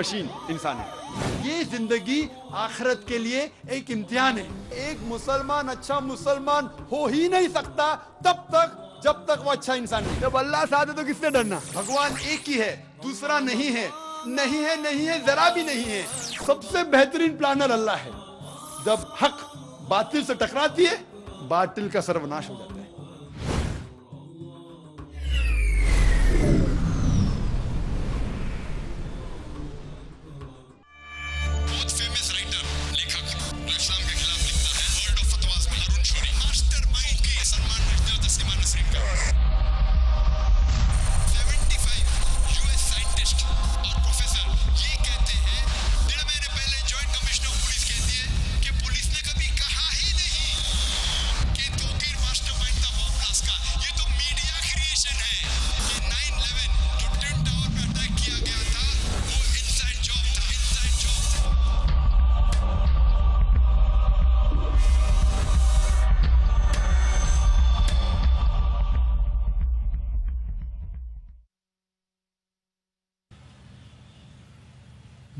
Machine इंसान है। ये जिंदगी आखिरत के लिए एक इम्तिहान है। एक मुसलमान अच्छा मुसलमान हो ही नहीं सकता तब तक जब तक वो अच्छा इंसान नहीं। जब अल्लाह साथ है तो किससे डरना? भगवान एक ही है, दूसरा नहीं है, नहीं है, नहीं है, जरा भी नहीं है। सबसे बेहतरीन प्लानर अल्लाह है। जब हक बातिल से टकराती है, बातिल का सर्वनाश हो जाता है।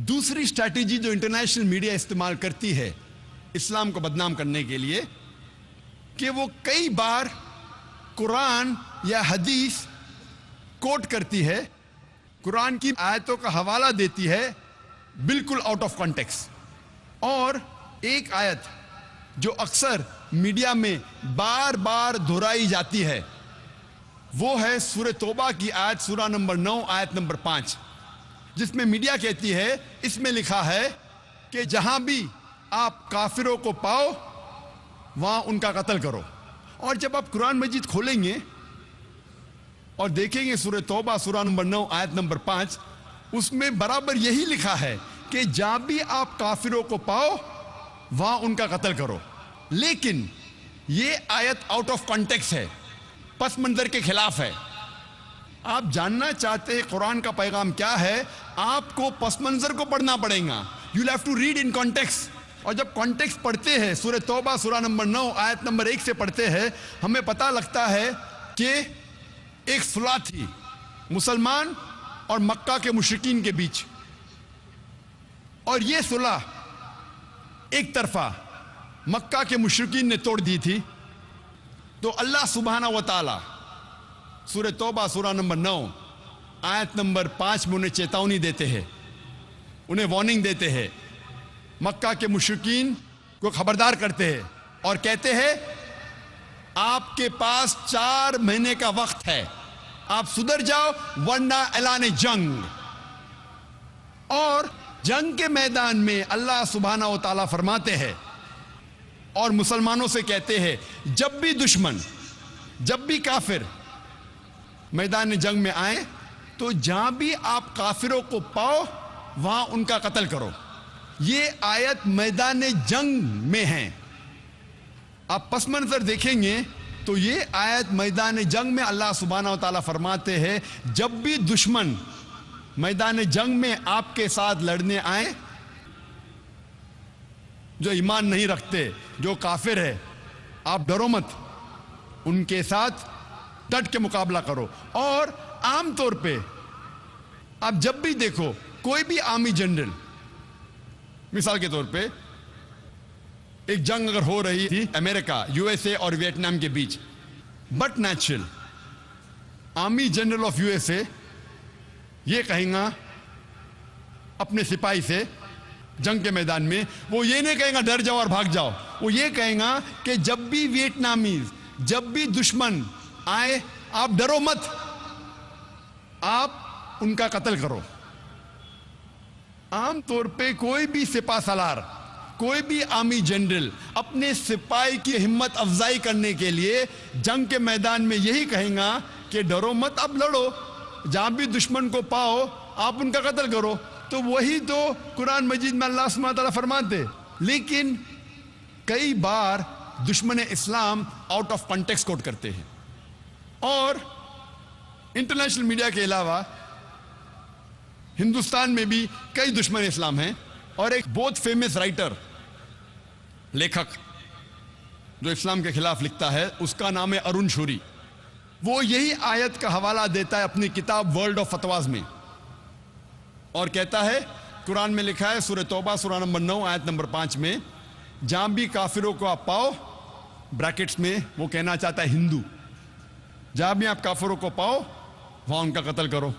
दूसरी स्ट्रैटेजी जो इंटरनेशनल मीडिया इस्तेमाल करती है इस्लाम को बदनाम करने के लिए कि वो कई बार कुरान या हदीस कोट करती है, कुरान की आयतों का हवाला देती है बिल्कुल आउट ऑफ कॉन्टेक्स्ट। और एक आयत जो अक्सर मीडिया में बार बार दोहराई जाती है वो है सूरह तौबा की आयत, सूरा नंबर 9 आयत नंबर 5, जिसमें मीडिया कहती है, इसमें लिखा है कि जहां भी आप काफिरों को पाओ वहां उनका कत्ल करो। और जब आप कुरान मजीद खोलेंगे और देखेंगे सूरह तौबा सूरा नंबर 9 आयत नंबर 5, उसमें बराबर यही लिखा है कि जहां भी आप काफिरों को पाओ वहां उनका कत्ल करो। लेकिन ये आयत आउट ऑफ कॉन्टेक्स्ट है, पस मंजर के खिलाफ है। आप जानना चाहते हैं कुरान का पैगाम क्या है, आपको पस मंजर को पढ़ना पड़ेगा। You have to read in context. और जब कॉन्टेक्स्ट पढ़ते हैं, सूरह तौबा सूरा नंबर 9 आयत नंबर 1 से पढ़ते हैं, हमें पता लगता है कि एक सुलह थी मुसलमान और मक्का के मुशरिकीन के बीच, और ये सुलह एक तरफा मक्का के मुशरिकीन ने तोड़ दी थी। तो अल्लाह सुब्हाना व तआला सूरह तौबा सूरा नंबर 9 आयत नंबर 5 में उन्हें चेतावनी देते हैं, उन्हें वार्निंग देते हैं, मक्का के मुशरिकीन को खबरदार करते हैं और कहते हैं आपके पास 4 महीने का वक्त है, आप सुधर जाओ वरना ऐलान जंग। और जंग के मैदान में अल्लाह सुब्हाना व तआला फरमाते हैं और मुसलमानों से कहते हैं जब भी दुश्मन, जब भी काफिर मैदान जंग में आए तो जहां भी आप काफिरों को पाओ वहां उनका कत्ल करो। ये आयत मैदान जंग में है। आप पस मंजर देखेंगे तो ये आयत मैदान जंग में अल्लाह सुब्हाना व तआला फरमाते हैं जब भी दुश्मन मैदान जंग में आपके साथ लड़ने आए, जो ईमान नहीं रखते, जो काफिर है, आप डरो मत, उनके साथ डट के मुकाबला करो। और आमतौर पे आप जब भी देखो कोई भी आर्मी जनरल, मिसाल के तौर पे एक जंग अगर हो रही थी अमेरिका, यूएसए और वियतनाम के बीच, but natural army general of USA ये कहेगा अपने सिपाही से जंग के मैदान में, वो ये नहीं कहेगा डर जाओ और भाग जाओ, वो ये कहेगा कि जब भी वियतनामीज, जब भी दुश्मन आए आप डरो मत, आप उनका कत्ल करो। आमतौर पे कोई भी सिपा सलार, कोई भी आर्मी जनरल अपने सिपाही की हिम्मत अफजाई करने के लिए जंग के मैदान में यही कहेगा कि डरो मत, आप लड़ो, जहां भी दुश्मन को पाओ आप उनका कत्ल करो। तो वही तो कुरान मजीद में अल्लाह सुब्हाना व तआला फरमाते। लेकिन कई बार दुश्मन इस्लाम आउट ऑफ कॉन्टेक्स्ट कोट करते हैं। और इंटरनेशनल मीडिया के अलावा हिंदुस्तान में भी कई दुश्मन इस्लाम हैं। और एक बहुत फेमस राइटर, लेखक जो इस्लाम के खिलाफ लिखता है, उसका नाम है अरुण शूरी। वो यही आयत का हवाला देता है अपनी किताब वर्ल्ड ऑफ फतवाज में और कहता है قرآن میں لکھا ہے سورہ توبہ سورہ نمبر 9 آیت نمبر 5 میں، جہاں بھی کافروں کو آپ پاؤ، بریکٹس میں وہ کہنا چاہتا ہے ہندو، جہاں بھی آپ کافروں کو پاؤ وہاں ان کا قتل کرو۔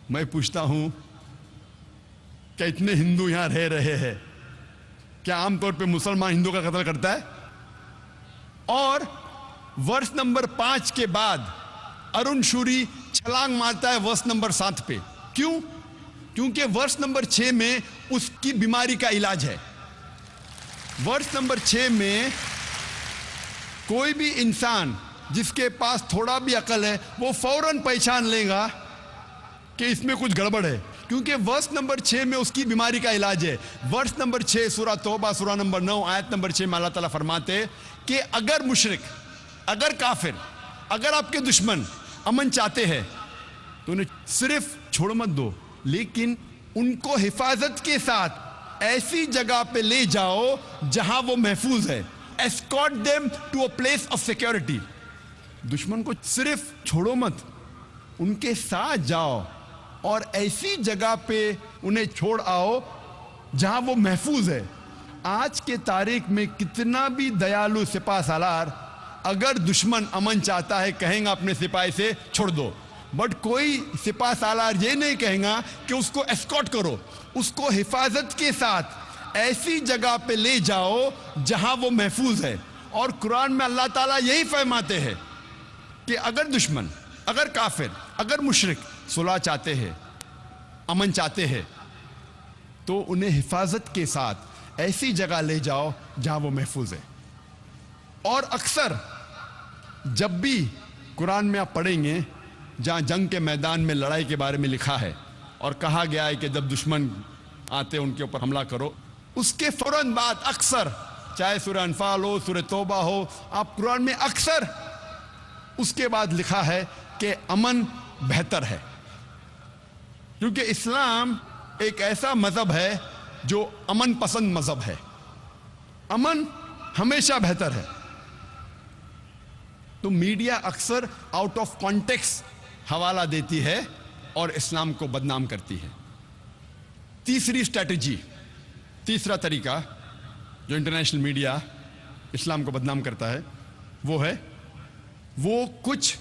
میں پوچھتا ہوں کہ اتنے ہندو یہاں رہ رہے ہیں، کیا عام طور پہ مسلمان ہندو کا قتل کرتا ہے؟ اور ورس نمبر 5 کے بعد ارون شوری چھلانگ مارتا ہے ورس نمبر 7 پہ۔ کیوں؟ کیونکہ ورس نمبر 6 میں اس کی بیماری کا علاج ہے۔ ورس نمبر 6 میں کوئی بھی انسان جس کے پاس تھوڑا بھی عقل ہے وہ فوراً پہچان لے گا کہ اس میں کچھ گڑبڑ ہے، کیونکہ ورس نمبر 6 میں اس کی بیماری کا علاج ہے۔ ورس نمبر 6 سورہ توبہ سورہ نمبر 9 آیت نمبر 6 میں اللہ تعالیٰ فرماتے کہ اگر مشرک، اگر کافر، اگر آپ کے دشمن امن چاہتے ہیں تو انہیں صرف چھوڑ مت دو، لیکن ان کو حفاظت کے ساتھ ایسی جگہ پہ لے جاؤ جہاں وہ محفوظ ہے۔ escort them to a place of security۔ دشمن کو صرف چھوڑو مت، ان کے ساتھ جاؤ اور ایسی جگہ پہ انہیں چھوڑ آؤ جہاں وہ محفوظ ہے۔ آج کے تاریخ میں کتنا بھی دیالو سپاہ سالار، اگر دشمن امن چاہتا ہے کہیں گا اپنے سپاہی سے چھوڑ دو، بٹ کوئی سپاہ سالار یہ نہیں کہیں گا کہ اس کو اسکارٹ کرو، اس کو حفاظت کے ساتھ ایسی جگہ پہ لے جاؤ جہاں وہ محفوظ ہے۔ اور قرآن میں اللہ تعالیٰ یہی فرماتے ہیں کہ اگر دشمن، اگر کافر، اگر مشرک صلح چاہتے ہیں، امن چاہتے ہیں، تو انہیں حفاظت کے ساتھ ایسی جگہ لے جاؤ جہاں وہ محفوظ ہے۔ اور اکثر جب بھی قرآن میں آپ پڑھیں گے جہاں جنگ کے میدان میں لڑائی کے بارے میں لکھا ہے اور کہا گیا ہے کہ جب دشمن آتے ان کے اوپر حملہ کرو، اس کے فوراً بعد اکثر، چاہے سورہ انفال ہو، سورہ توبہ ہو، آپ قرآن میں اکثر اس کے بعد لکھا ہے کہ امن بہتر ہے، کیونکہ اسلام ایک ایسا مذہب ہے جو امن پسند مذہب ہے۔ امن ہمیشہ بہتر ہے۔ تو میڈیا اکثر آؤٹ آف کانٹیکس حوالہ دیتی ہے اور اسلام کو بدنام کرتی ہے۔ تیسری اسٹریٹجی، تیسرا طریقہ جو انٹرنیشنل میڈیا اسلام کو بدنام کرتا ہے وہ کچھ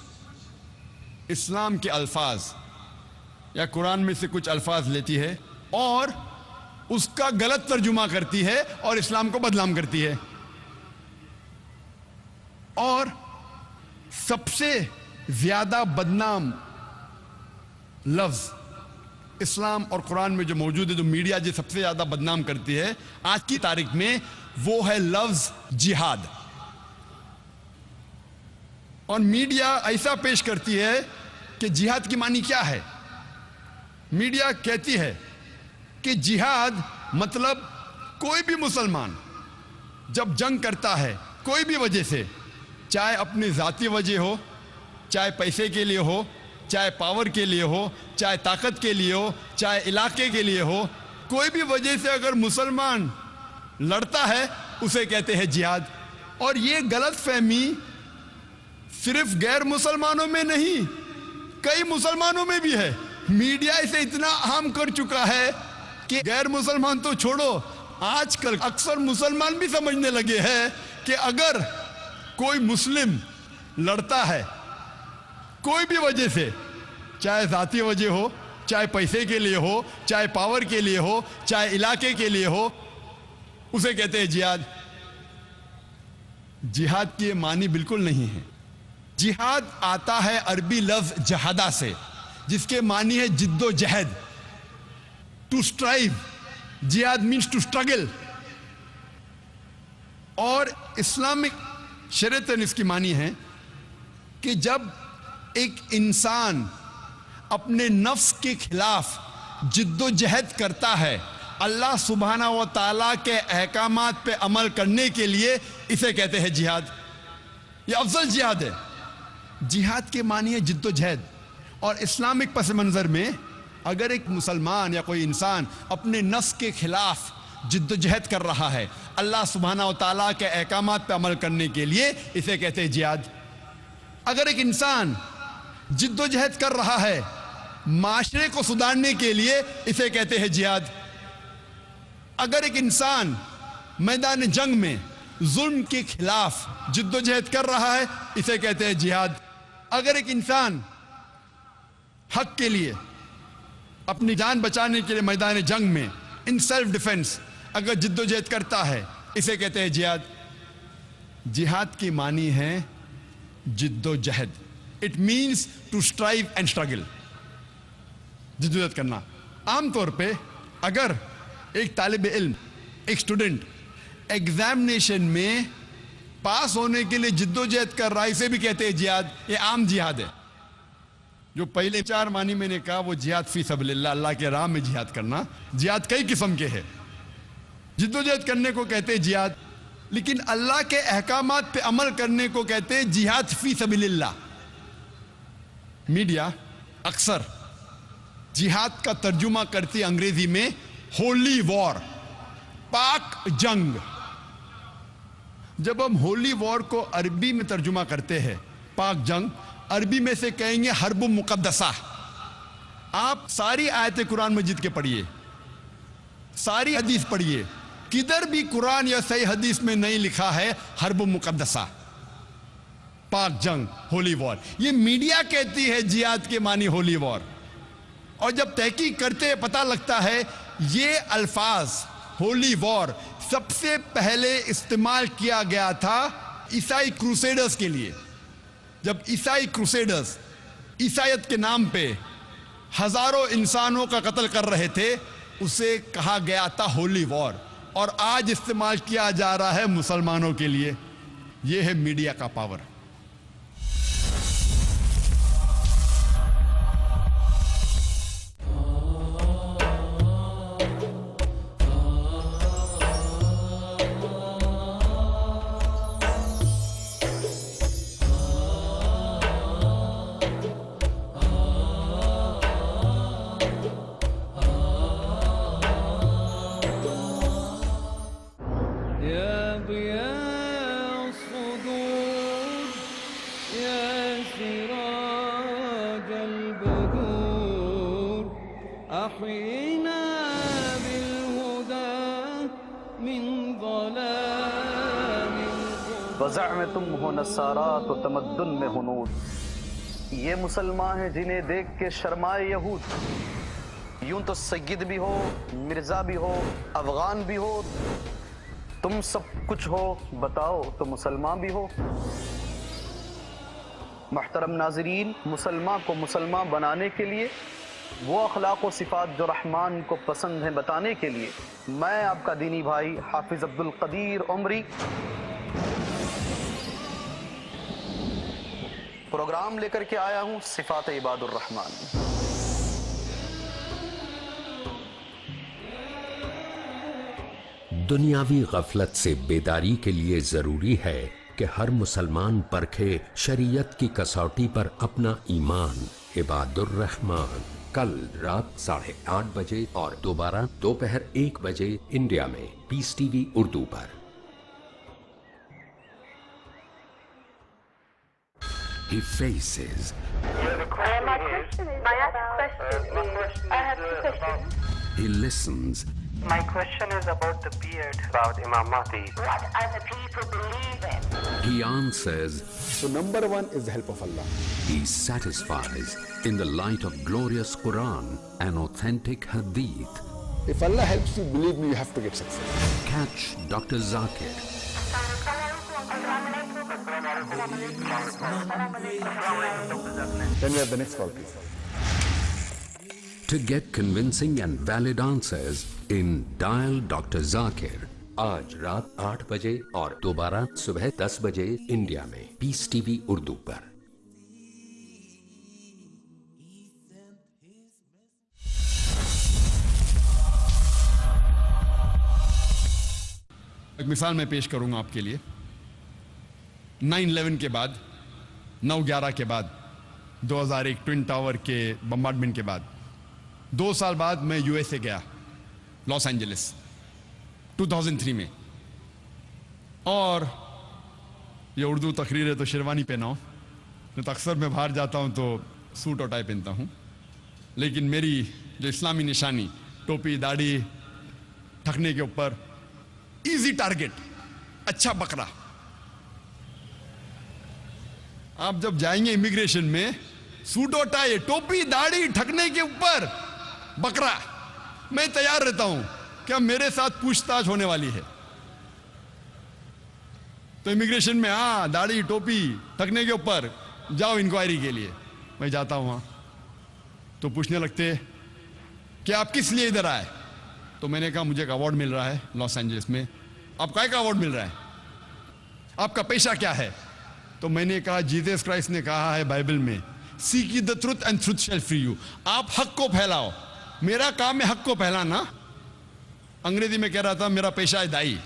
اسلام کے الفاظ یا قرآن میں سے کچھ الفاظ لیتی ہے اور اس کا غلط ترجمہ کرتی ہے اور اسلام کو بدنام کرتی ہے۔ اور سب سے زیادہ بدنام لفظ اسلام اور قرآن میں جو موجود ہے، جو میڈیا جو سب سے زیادہ بدنام کرتی ہے آج کی تاریخ میں، وہ ہے لفظ جہاد۔ اور میڈیا ایسا پیش کرتی ہے کہ جہاد کی معنی کیا ہے؟ میڈیا کہتی ہے کہ جہاد مطلب کوئی بھی مسلمان جب جنگ کرتا ہے کوئی بھی وجہ سے، چاہے اپنی ذاتی وجہ ہو، چاہے پیسے کے لیے ہو، چاہے پاور کے لیے ہو، چاہے طاقت کے لیے ہو، چاہے علاقے کے لیے ہو، کوئی بھی وجہ سے اگر مسلمان لڑتا ہے اسے کہتے ہیں جہاد۔ اور یہ غلط فہمی صرف غیر مسلمانوں میں نہیں، کئی مسلمانوں میں بھی ہے۔ میڈیا اسے اتنا عام کر چکا ہے کہ غیر مسلمان تو چھوڑو، آج کل اکثر مسلمان بھی سمجھنے لگے ہیں کہ اگر کوئی مسلم لڑتا ہے کوئی بھی وجہ سے، چاہے ذاتی وجہ ہو، چاہے پیسے کے لیے ہو، چاہے پاور کے لیے ہو، چاہے علاقے کے لیے ہو، اسے کہتے ہیں جہاد۔ جہاد کی معنی بالکل نہیں ہے۔ جہاد آتا ہے عربی لفظ جہادہ سے، جس کے معنی ہے جد و جہد، ٹو اسٹرائیو۔ جہاد مینس ٹو اسٹرگل۔ اور اسلامک شریعت اس کی معنی ہے کہ جب ایک انسان اپنے نفس کے خلاف جد و جہد کرتا ہے اللہ سبحانہ و تعالیٰ کے احکامات پہ عمل کرنے کے لیے، اسے کہتے ہیں جہاد۔ یہ افضل جہاد ہے۔ جہاد کے معنی ہے جد و جہد۔ اور اسلامک پس منظر میں اگر ایک مسلمان یا کوئی انسان اپنے نفس کے خلاف جد و جہد کر رہا ہے اللہ سبحانہ و تعالیٰ کے احکامات پہ عمل کرنے کے لیے، اسے کہتے ہیں جہاد۔ اگر ایک انسان جد و جہد کر رہا ہے معاشرے کو سدھارنے کے لیے اسے کہتے ہیں جہاد۔ اگر ایک انسان میدان جنگ میں ظلم کے خلاف جد و جہد کر رہا ہے اسے کہتے ہیں جہاد۔ اگر ایک انسان حق کے لیے اپنی جان بچانے کے لیے میدان جنگ میں ان سیلف ڈیفنس اگر جد و جہد کرتا ہے اسے کہتے ہیں جہاد۔ جہاد کی معنی ہے جد و جہد۔ It means to strive and struggle, جد و جہد کرنا۔ عام طور پہ اگر ایک طالب علم، ایک اسٹوڈنٹ ایگزامینیشن میں پاس ہونے کے لیے جد و جہد کر رہا ہے اسے بھی کہتے ہیں جہاد۔ یہ عام جہاد ہے۔ جو پہلے 4 معنی میں نے کہا وہ جہاد فی سبیل اللہ، اللہ کے راہ میں جہاد کرنا۔ جہاد کئی قسم کے ہیں، جد و جہد کرنے کو کہتے ہیں جہاد، لیکن اللہ کے احکامات پہ عمل کرنے کو کہتے ہیں جہاد فی سبیل اللہ۔ میڈیا اکثر جہاد کا ترجمہ کرتی انگریزی میں ہولی وار، پاک جنگ۔ جب ہم ہولی وار کو عربی میں ترجمہ کرتے ہیں پاک جنگ، عربی میں سے کہیں گے حرب مقدسہ۔ آپ ساری آیت قرآن مجید کے پڑھیے، ساری حدیث پڑھیے، کدھر بھی قرآن یا صحیح حدیث میں نہیں لکھا ہے حرب مقدسہ، پاک جنگ، ہولی وار۔ یہ میڈیا کہتی ہے جہاد کے معنی ہولی وار، اور جب تحقیق کرتے پتہ لگتا ہے یہ الفاظ ہولی وار سب سے پہلے استعمال کیا گیا تھا عیسائی کروسیڈرز کے لیے۔ جب عیسائی کروسیڈرز عیسائیت کے نام پہ ہزاروں انسانوں کا قتل کر رہے تھے، اسے کہا گیا تھا ہولی وار، اور آج استعمال کیا جا رہا ہے مسلمانوں کے لیے۔ یہ ہے میڈیا کا پاور۔ وزعمتم ہو نصارات و تمدن میں ہنود، یہ مسلمان ہیں جنہیں دیکھ کے شرمائے یہود۔ یوں تو سید بھی ہو، مرزا بھی ہو، افغان بھی ہو، تم سب کچھ ہو، بتاؤ تو مسلمان بھی ہو۔ محترم ناظرین، مسلمان کو مسلمان بنانے کے لیے، وہ اخلاق و صفات جو رحمان کو پسند ہیں بتانے کے لیے، میں آپ کا دینی بھائی حافظ عبدالقدیر عمری پروگرام لے کر کے آیا ہوں صفات عباد الرحمن۔ دنیاوی غفلت سے بیداری کے لیے ضروری ہے کہ ہر مسلمان پرکھے شریعت کی کسوٹی پر اپنا ایمان۔ عباد الرحمن کل رات 8:30 بجے اور دوبارہ دوپہر 1 بجے انڈیا میں پیس ٹی وی اردو پر۔ He faces. My question is, I have 2 questions. He listens. My question is about the beard, about Imam Mahdi. What other people believe in. He answers. So number 1 is the help of Allah. He satisfies in the light of glorious Quran and authentic Hadith. If Allah helps you, believe me, you have to get success. Catch Dr. Zakir. Then we have the next call, please. To get convincing and valid answers in Dial Dr. Zakir. آج رات 8 بجے اور دوبارہ صبح 10 بجے India میں peace T V Urdu پر۔ ایک مثال میں پیش کروں گا آپ کے لیے۔ 9/11 کے بعد، 9/11 کے بعد، 2001 ٹوین ٹاور کے بمبارڈمنٹ کے بعد 2 سال بعد میں یو ایس اے گیا، لاس اینجلس 2003 میں، اور یہ اردو تقریر ہے تو شیروانی پہنا ہوں، نہیں تو اکثر میں باہر جاتا ہوں تو سوٹ اور ٹائی پہنتا ہوں، लेकिन मेरी जो इस्लामी निशानी, टोपी, दाढ़ी, ठकने के ऊपर, इजी टारगेट, अच्छा बकरा। आप जब जाएंगे इमिग्रेशन में, सूट और टाई, टोपी, दाढ़ी, ठकने के ऊपर बकरा, मैं तैयार रहता हूं क्या मेरे साथ पूछताछ होने वाली है। तो इमिग्रेशन में हाँ, दाढ़ी, टोपी, ठकने के ऊपर जाओ इंक्वायरी के लिए। मैं जाता हूं वहां, तो पूछने लगते कि आप किस लिए इधर आए। तो मैंने कहा मुझे एक अवार्ड मिल रहा है लॉस एंजलिस में। आप काय का अवार्ड मिल रहा है, आपका पेशा क्या है। तो मैंने कहा जीसस क्राइस्ट ने कहा है बाइबल में, seek the truth and truth shall free you. आप हक को फैलाओ, मेरा काम है हक को फैलाना। अंग्रेजी में कह रहा था मेरा पेशा है दाई।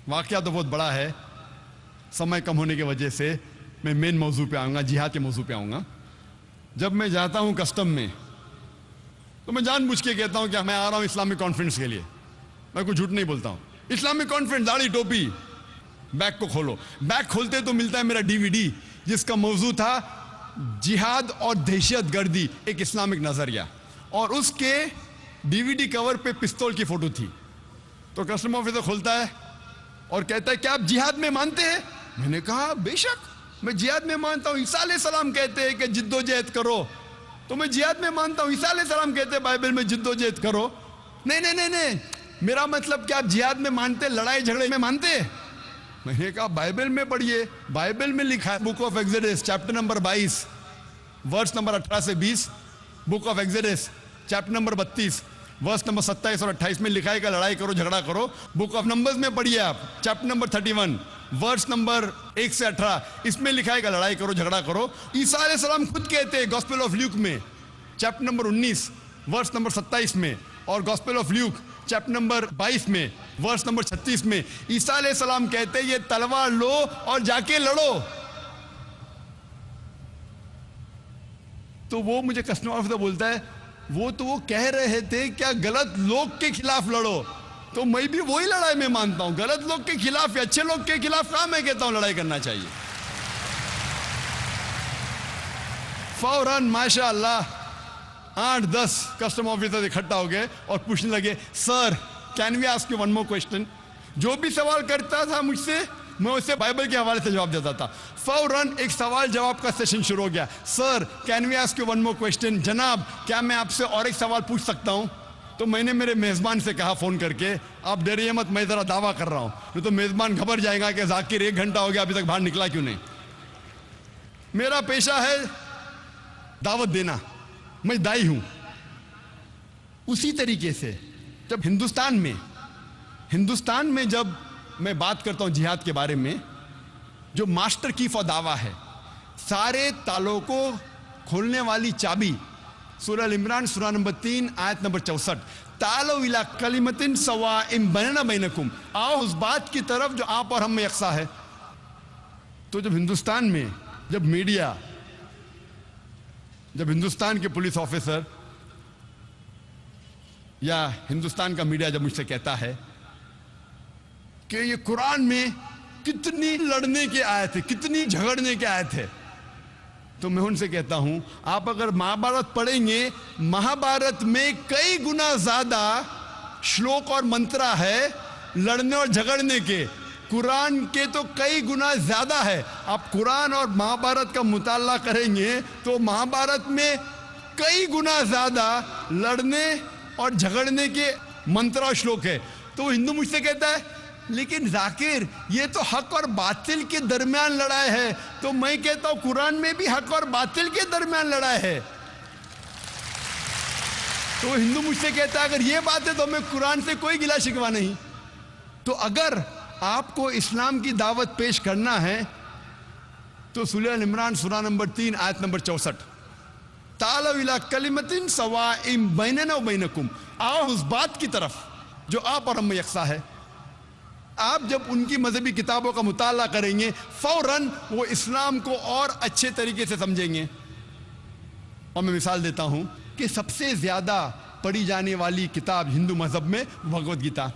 वाकया तो बहुत बड़ा है, समय कम होने की वजह से मैं मेन मौजू पे आऊंगा, जिहाद के मौजू पे आऊंगा। जब मैं जाता हूं कस्टम में, तो मैं जानबूझ के कहता हूं कि मैं आ रहा हूं इस्लामिक कॉन्फ्रेंस के लिए। मैं कुछ झूठ नहीं बोलता हूं। इस्लामिक कॉन्फ्रेंस, दाढ़ी, टोपी। बैग को खोलो, बैग खोलते तो मिलता है मेरा डीवीडी, जिसका मौजू था जिहाद और दहशतगर्दी, एक इस्लामिक नजरिया, और उसके डीवीडी कवर पे पिस्तौल की फोटो थी। तो कस्टम ऑफिसर खोलता है और कहता है क्या आप जिहाद में मानते हैं। मैंने कहा बेशक मैं जिहाद में मानता हूं। ईसा अलैहिस्सलाम कहते हैं कि जिद्दोजहद करो, तो मैं जिहाद में मानता हूं। ईसा अलैहिस्सलाम कहते हैं बाइबल में जिद्दोजहद करो। नहीं नहीं नहीं नहीं, मेरा मतलब क्या आप जिहाद में मानते, लड़ाई झगड़े में मानते। मैंने कहा बाइबल में पढ़िए, बाइबल में लिखा है, book of Exodus chapter number 22 verse number 18 से 20, book of Exodus chapter number 32 verse number 27 और 28 में लिखा है कि लड़ाई करो, झगड़ा करो। बुक ऑफ नंबर्स में पढ़िए आप, चैप्टर नंबर 31 वर्स नंबर 1 से 18, इसमें लिखा है कि लड़ाई करो, झगड़ा करो। ईसा अलैहिस्सलाम खुद कहते हैं गॉस्पेल ऑफ ल्यूक में चैप्टर नंबर 19 वर्स नंबर 27 में, और gospel of Luke chapter number 22 में वर्स नंबर 36 में ईसा अलैहिस्सलाम कहते हैं ये तलवार लो और जाके लड़ो। तो वो मुझे कस्टम ऑफिसर बोलता है वो तो वो कह रहे थे क्या गलत लोग के खिलाफ लड़ो। तो मैं भी वही लड़ाई में मानता हूं, गलत लोग के खिलाफ या अच्छे लोग के खिलाफ कहां मैं कहता हूं लड़ाई करना चाहिए। फौरन माशाअल्लाह 8-10 कस्टम ऑफिसर इकट्ठा हो गए और पूछने लगे sir can we ask you one more question. जो भी सवाल करता था मुझसे मैं उसे बाइबल के हवाले से जवाब देता था। फौरन एक सवाल जवाब का सेशन शुरू हो गया। Sir can we ask you one more question, जनाब क्या मैं आपसे और एक सवाल पूछ सकता हूं। तो मैंने मेरे मेजबान से कहा फोन करके आप डरिए मत, मैं जरा दावा कर रहा हूं, नहीं तो मेजबान घबरा जाएगा कि जाकिर 1 घंटा हो गया अभी तक बाहर निकला क्यों नहीं। मेरा पेशा है दावत देना, मैं दाई हूं। उसी तरीके से जब हिंदुस्तान में जब मैं बात करता हूं जिहाद के बारे में, जो मास्टर की फॉर दावा है, सारे तालों को खोलने वाली चाबी सूरह अल इमरान सूरह नंबर 3 आयत नंबर 64, तालो इला कलिमतिन सवाइम बैनना बैनकुम, आओ उस बात की तरफ जो आप और हम में यकसा है। तो जब हिंदुस्तान में जब मीडिया, जब हिंदुस्तान के पुलिस ऑफिसर या हिंदुस्तान का मीडिया जब मुझसे कहता है कि ये कुरान में कितनी लड़ने के आयत है, कितनी झगड़ने के आयत है, तो मैं उनसे कहता हूं आप अगर महाभारत पढ़ेंगे, महाभारत में कई गुना ज्यादा श्लोक और मंत्रा है लड़ने और झगड़ने के, कुरान के तो कई गुना ज्यादा है। आप कुरान और महाभारत का मुताला करेंगे तो महाभारत में कई गुना ज्यादा लड़ने और झगड़ने के मंत्र और श्लोक है। तो हिंदू मुझसे कहता है लेकिन जाकिर ये तो हक और बातिल के दरमियान लड़ाई है। तो मैं कहता हूं कुरान में भी हक और बातिल के दरमियान लड़ाई है। तो हिंदू मुझसे कहता है अगर ये बात है तो मैं कुरान से कोई गिला शिकवा नहीं। तो अगर आपको इस्लाम की दावत पेश करना है तो सूरह अल इमरान सूरह नंबर 3 आयत नंबर 64, तालो इला कलिमतिन सवाइम बैनना व बैनकुम, आओ उस बात की तरफ जो आप और हम में यकसा है। आप जब उनकी मजहबी किताबों का मुताला करेंगे फौरन वो इस्लाम को और अच्छे तरीके से समझेंगे। और मैं मिसाल देता हूं कि सबसे ज्यादा पढ़ी जाने वाली किताब हिंदू मजहब में भगवत गीता।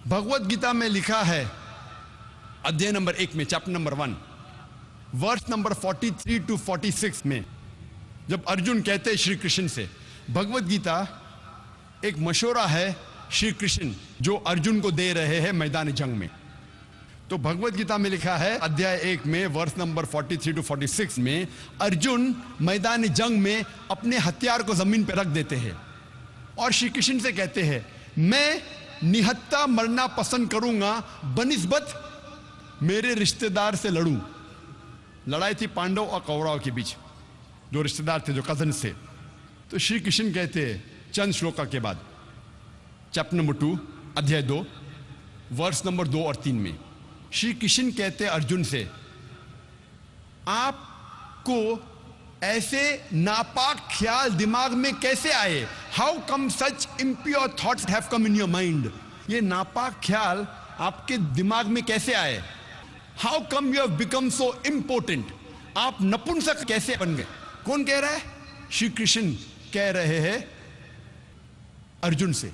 भगवत गीता में लिखा है अध्याय नंबर 1 में, chapter number 1, verse number 43 to 46 में, जब अर्जुन कहते हैं श्री कृष्ण से, भगवत गीता एक मशवरा है श्री कृष्ण जो अर्जुन को दे रहे हैं मैदान जंग में। तो भगवत गीता में लिखा है अध्याय 1 में वर्स नंबर 43 to 46 में, अर्जुन मैदान जंग में अपने हथियार को जमीन पर रख देते हैं और श्री कृष्ण से कहते हैं, मैं निहत्था मरना पसंद करूंगा बनिस्बत मेरे रिश्तेदार से लड़ूं। लड़ाई थी पांडव और कौरव के बीच, जो रिश्तेदार थे, जो कजन थे। तो श्री कृष्ण कहते हैं चंद श्लोका के बाद, चैप्टर नंबर 2 अध्याय 2 वर्स नंबर 2 और 3 में, श्री कृष्ण कहते हैं अर्जुन से, आपको ऐसे नापाक ख्याल दिमाग में कैसे आए? How come such impure thoughts have come in your mind? ये नापाक ख्याल आपके दिमाग में कैसे आए? How come you have become so important? आप नपुंसक कैसे बन गए? कौन कह रहा है? श्री कृष्ण कह रहे हैं अर्जुन से।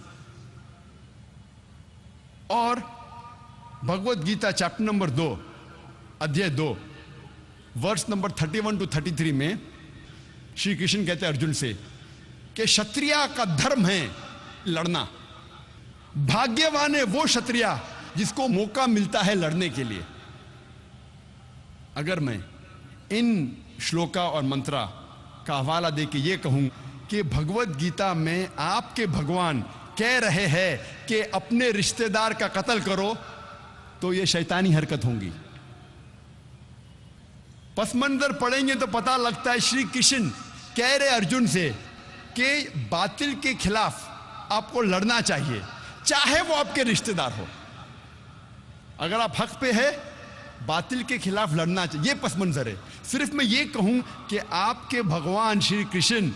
और भगवत गीता चैप्टर नंबर 2 अध्याय 2 वर्स नंबर 31 to 33 में श्री कृष्ण कहते हैं अर्जुन से कि क्षत्रिय का धर्म है लड़ना। भाग्यवान है वो क्षत्रिय जिसको मौका मिलता है लड़ने के लिए। अगर मैं इन श्लोका और मंत्रा का हवाला दे के ये कहूं कि भगवत गीता में आपके भगवान कह रहे हैं कि अपने रिश्तेदार का कत्ल करो, तो ये शैतानी हरकत होंगी। पस मंजर पढ़ेंगे तो पता लगता है श्री कृष्ण कह रहे अर्जुन से कि बातिल के खिलाफ आपको लड़ना चाहिए, चाहे वो आपके रिश्तेदार हो। अगर आप हक पे है, बातिल के खिलाफ लड़ना चाहिए, ये पस मंजर है। सिर्फ मैं ये कहूं कि आपके भगवान श्री कृष्ण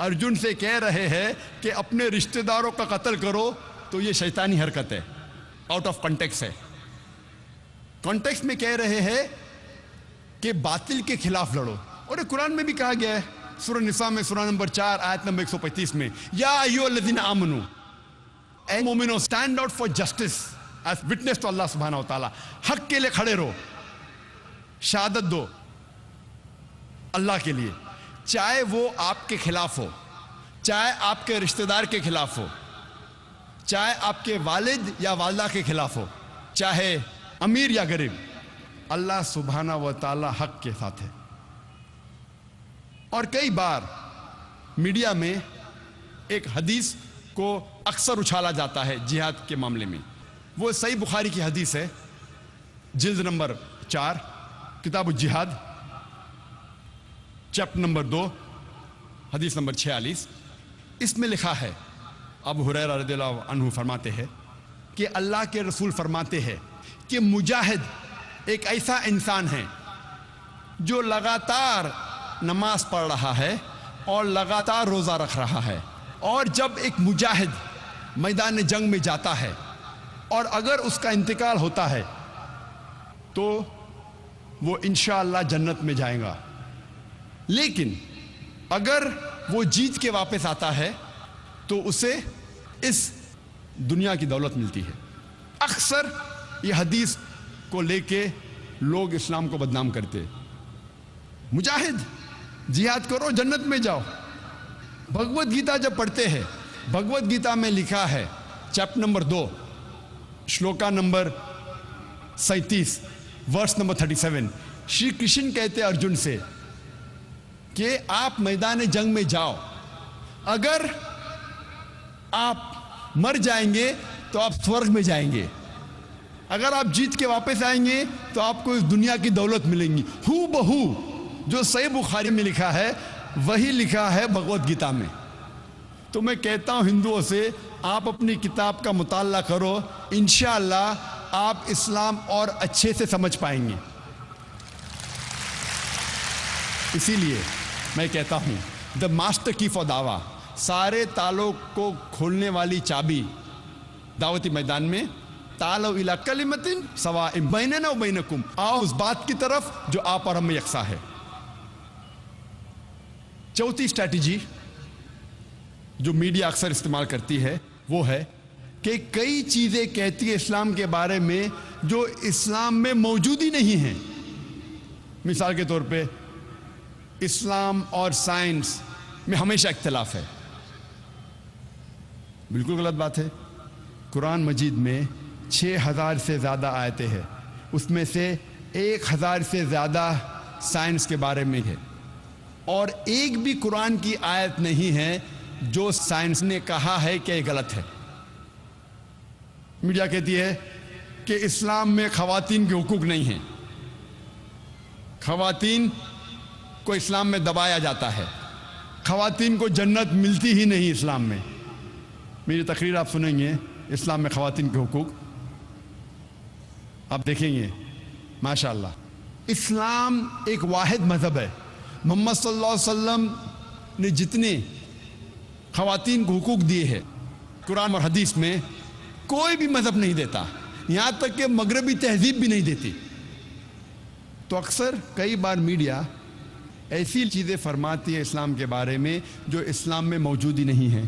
अर्जुन से कह रहे हैं कि अपने रिश्तेदारों का कत्ल करो, तो ये शैतानी हरकत है, आउट ऑफ कॉन्टेक्स्ट है। कॉन्टेक्स्ट में कह रहे हैं कि बातिल के खिलाफ लड़ो। और कुरान में भी कहा गया है, सूरह निसा में सूरह नंबर 4 आयत नंबर 135 में, या अय्युहल्लज़ीना आमनू, ऐ मोमिनो, stand out for justice as witness to अल्लाह सुब्हानहू व तआला। हक के लिए खड़े रहो, शहादत दो अल्लाह के लिए, चाहे वो आपके खिलाफ हो, चाहे आपके रिश्तेदार के खिलाफ हो, चाहे आपके वालिद या वालदा के खिलाफ हो, चाहे अमीर या गरीब, अल्लाह सुब्हानहू व तआला हक के साथ है। और कई बार मीडिया में एक हदीस को अक्सर उछाला जाता है जिहाद के मामले में। वो सही बुखारी की हदीस है, जिल्द नंबर 4 किताब जिहाद चैप्टर नंबर 2 हदीस नंबर 46। इसमें लिखा है, अबू हुरैरा रज़ियल्लाहु अन्हु फरमाते हैं कि अल्लाह के रसूल फरमाते हैं कि मुजाहिद एक ऐसा इंसान है जो लगातार नमाज पढ़ रहा है और लगातार रोज़ा रख रहा है। और जब एक मुजाहिद मैदान जंग में जाता है और अगर उसका इंतकाल होता है तो वो इंशाअल्लाह जन्नत में जाएगा। लेकिन अगर वो जीत के वापस आता है तो उसे इस दुनिया की दौलत मिलती है। अक्सर ये हदीस को लेके लोग इस्लाम को बदनाम करते। मुजाहिद जिहाद करो, जन्नत में जाओ। भगवत गीता जब पढ़ते हैं, भगवत गीता में लिखा है चैप्टर नंबर 2 श्लोका नंबर 37 वर्स नंबर 37, श्री कृष्ण कहते हैं अर्जुन से कि आप मैदान जंग में जाओ, अगर आप मर जाएंगे तो आप स्वर्ग में जाएंगे, अगर आप जीत के वापस आएंगे तो आपको इस दुनिया की दौलत मिलेंगी। हू बहू जो सही बुखारी में लिखा है वही लिखा है भगवत गीता में। तो मैं कहता हूं हिंदुओं से, आप अपनी किताब का मुताला करो, इंशाअल्लाह आप इस्लाम और अच्छे से समझ पाएंगे। इसीलिए मैं कहता हूं द मास्टर की फॉर दावा, सारे तालों को खोलने वाली चाबी दावती मैदान में, तालो इला कलिमतिन सवाइम बैनना व बैनकुम, आओ उस बात की तरफ जो आप और हम में यकसा है। चौथी स्ट्रैटेजी जो मीडिया अक्सर इस्तेमाल करती है वो है کہ کئی چیزیں کہتی ہے اسلام کے بارے میں جو اسلام میں موجود ہی نہیں ہیں. مثال کے طور پہ اسلام اور سائنس میں ہمیشہ اختلاف ہے. بالکل غلط بات ہے. قرآن مجید میں 6000 سے زیادہ آیتیں ہیں، اس میں سے 1000 سے زیادہ سائنس کے بارے میں ہے، اور ایک بھی قرآن کی آیت نہیں ہے جو سائنس نے کہا ہے کہ یہ غلط ہے. میڈیا کہتی ہے کہ اسلام میں خواتین کے حقوق نہیں ہیں، خواتین کو اسلام میں دبایا جاتا ہے، خواتین کو جنت ملتی ہی نہیں اسلام میں. میری تقریر آپ سنیں گے اسلام میں خواتین کے حقوق، آپ دیکھیں گے ماشاءاللہ. اسلام ایک واحد مذہب ہے. محمد صلی اللہ علیہ وسلم نے جتنے خواتین کو حقوق دیے ہیں قرآن اور حدیث میں کوئی بھی مذہب نہیں دیتا، یہاں تک کہ مغربی تہذیب بھی نہیں دیتی. تو اکثر کئی بار میڈیا ایسی چیزیں فرماتی ہے اسلام کے بارے میں جو اسلام میں موجود ہی نہیں ہیں.